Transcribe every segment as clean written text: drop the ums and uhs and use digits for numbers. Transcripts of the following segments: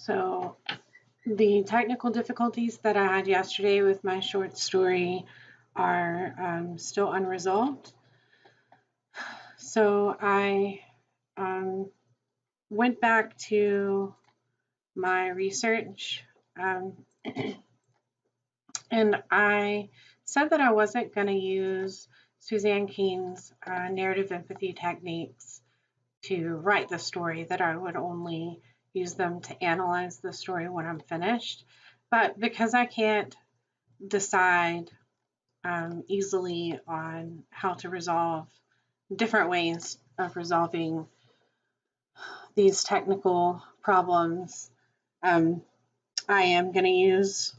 So the technical difficulties that I had yesterday with my short story are still unresolved. So I went back to my research and I said that I wasn't going to use Suzanne Keene's narrative empathy techniques to write the story, that I would only use them to analyze the story when I'm finished. But because I can't decide easily on how to resolve different ways of resolving these technical problems, I am going to use,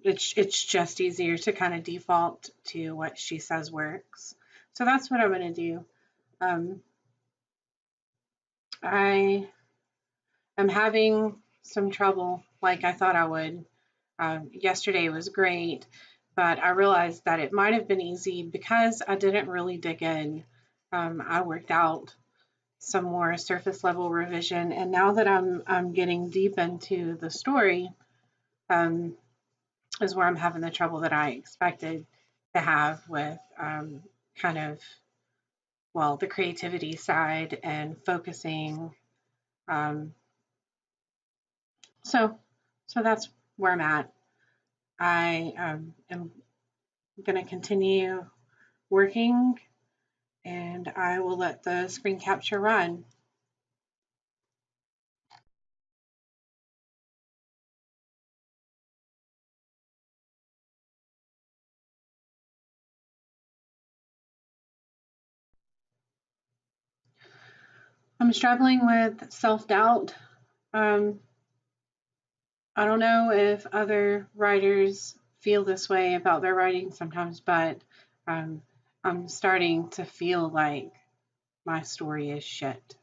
it's just easier to kind of default to what she says works. So that's what I'm going to do. I am having some trouble like I thought I would. Yesterday was great, but I realized that it might have been easy because I didn't really dig in. I worked out some more surface level revision, and now that I'm getting deep into the story, is where I'm having the trouble that I expected to have with kind of, well, the creativity side and focusing. So that's where I'm at. I am going to continue working, and I will let the screen capture run. I'm struggling with self-doubt. I don't know if other writers feel this way about their writing sometimes, but I'm starting to feel like my story is shit.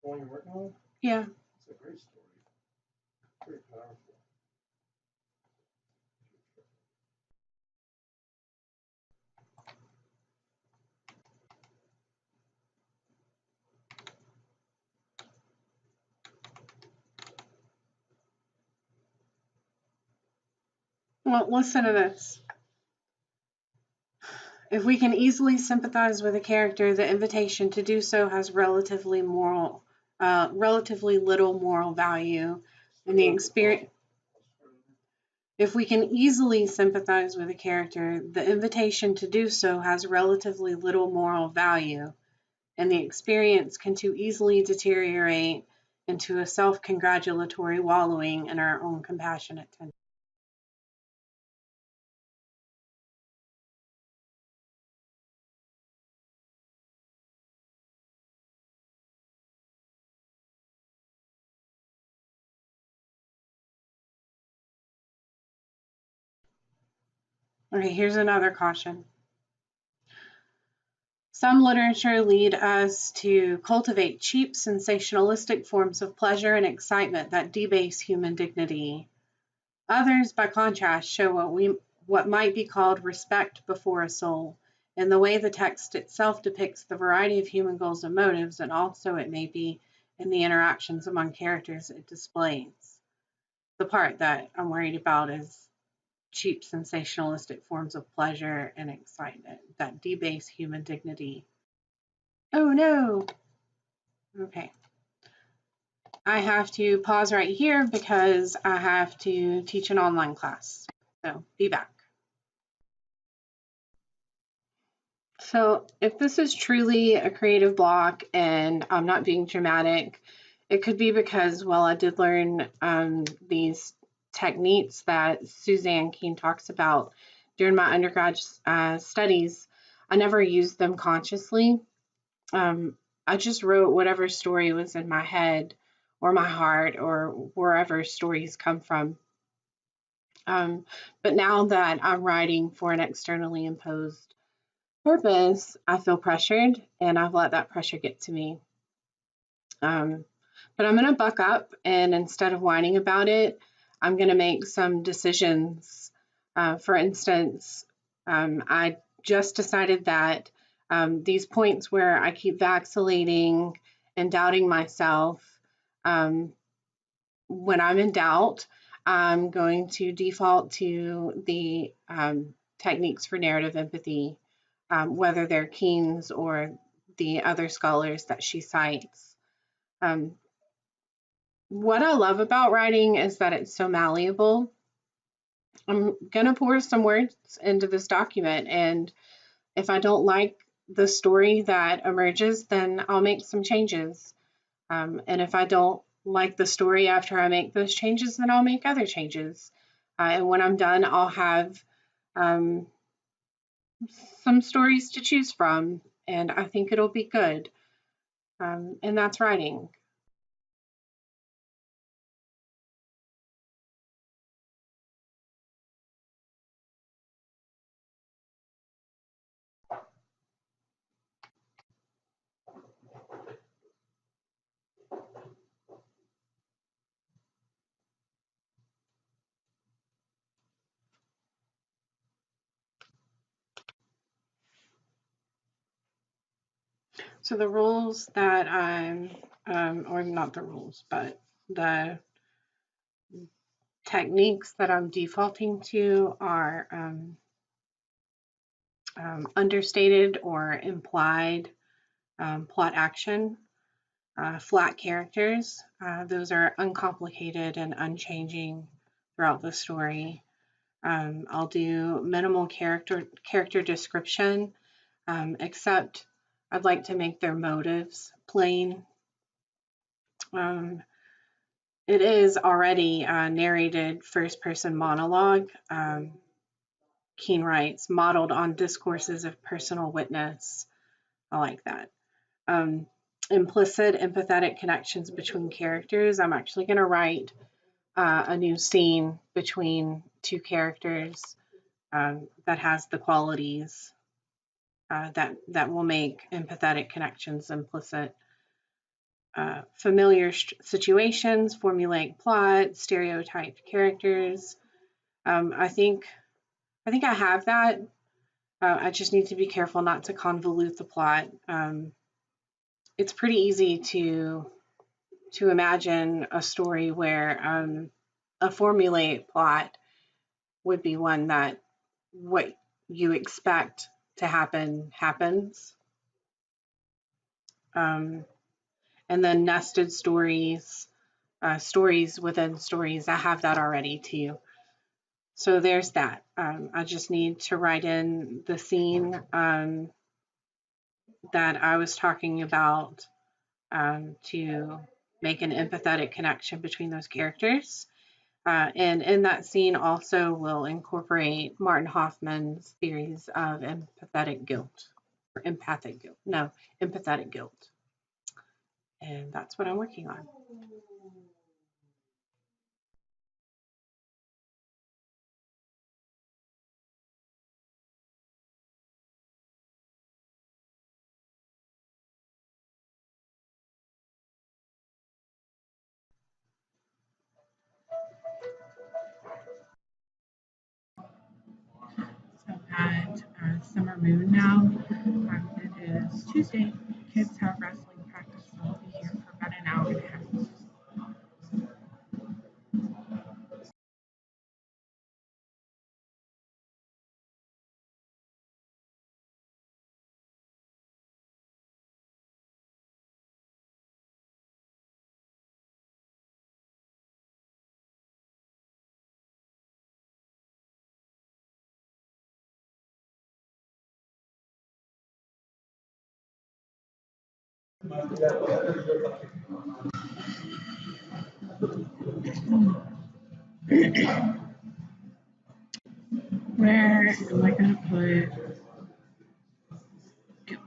One you're working on? Yeah. It's a great story. Very powerful. Well, listen to this. If we can easily sympathize with a character, the invitation to do so has relatively little moral value, and the experience. If we can easily sympathize with a character, the invitation to do so has relatively little moral value, and the experience can too easily deteriorate into a self-congratulatory wallowing in our own compassionate tendencies. Okay, here's another caution. Some literature lead us to cultivate cheap, sensationalistic forms of pleasure and excitement that debase human dignity. Others, by contrast, show what might be called respect before a soul, in the way the text itself depicts the variety of human goals and motives, and also it may be in the interactions among characters it displays. The part that I'm worried about is cheap, sensationalistic forms of pleasure and excitement that debase human dignity. Oh no! Okay. I have to pause right here because I have to teach an online class. So be back. So if this is truly a creative block and I'm not being dramatic, it could be because, well, I did learn these techniques that Suzanne Keene talks about during my undergrad studies. I never used them consciously. I just wrote whatever story was in my head or my heart or wherever stories come from. But now that I'm writing for an externally imposed purpose, I feel pressured and I've let that pressure get to me. But I'm going to buck up, and instead of whining about it, I'm going to make some decisions. For instance, I just decided that these points where I keep vacillating and doubting myself, um, when I'm in doubt, I'm going to default to the techniques for narrative empathy, whether they're Keene's or the other scholars that she cites. Um, what I love about writing is that it's so malleable. I'm going to pour some words into this document, and if I don't like the story that emerges, then I'll make some changes. And if I don't like the story after I make those changes, then I'll make other changes. And when I'm done, I'll have um, some stories to choose from, and I think it'll be good. And that's writing. So the rules that or not the rules, but the techniques that I'm defaulting to are understated or implied plot action, flat characters. Those are uncomplicated and unchanging throughout the story. I'll do minimal character description, except I'd like to make their motives plain. Um, it is already a narrated first-person monologue. Keene writes, modeled on discourses of personal witness. I like that. Um, implicit empathetic connections between characters. I'm actually going to write a new scene between two characters that has the qualities that will make empathetic connections implicit. Familiar situations, formulaic plot, stereotyped characters. I think I have that. I just need to be careful not to convolute the plot. It's pretty easy to imagine a story where a formulaic plot would be one that what you expect to happen happens. Um, and then nested stories, stories within stories. I have that already too. So there's that. I just need to write in the scene that I was talking about to make an empathetic connection between those characters. And in that scene also will incorporate Martin Hoffman's theories of empathetic guilt, or empathic guilt. No, empathetic guilt. And that's what I'm working on. So at Summer Moon now, it is Tuesday. Kids have wrestling practice, so I'll be here for about an hour and a half. Where am I going to put guilt?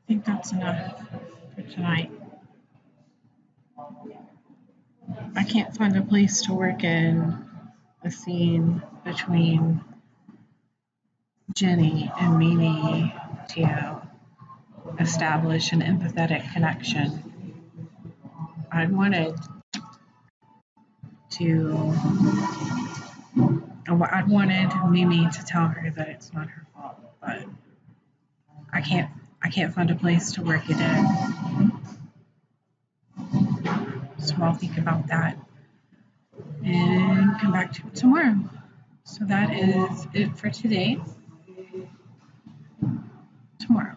think that's enough for tonight. I can't find a place to work in a scene between Jenny and Mimi to establish an empathetic connection. I wanted Mimi to tell her that it's not her fault, but I can't find a place to work it in. So I'll think about that and come back to it tomorrow. So that is it for today. Tomorrow.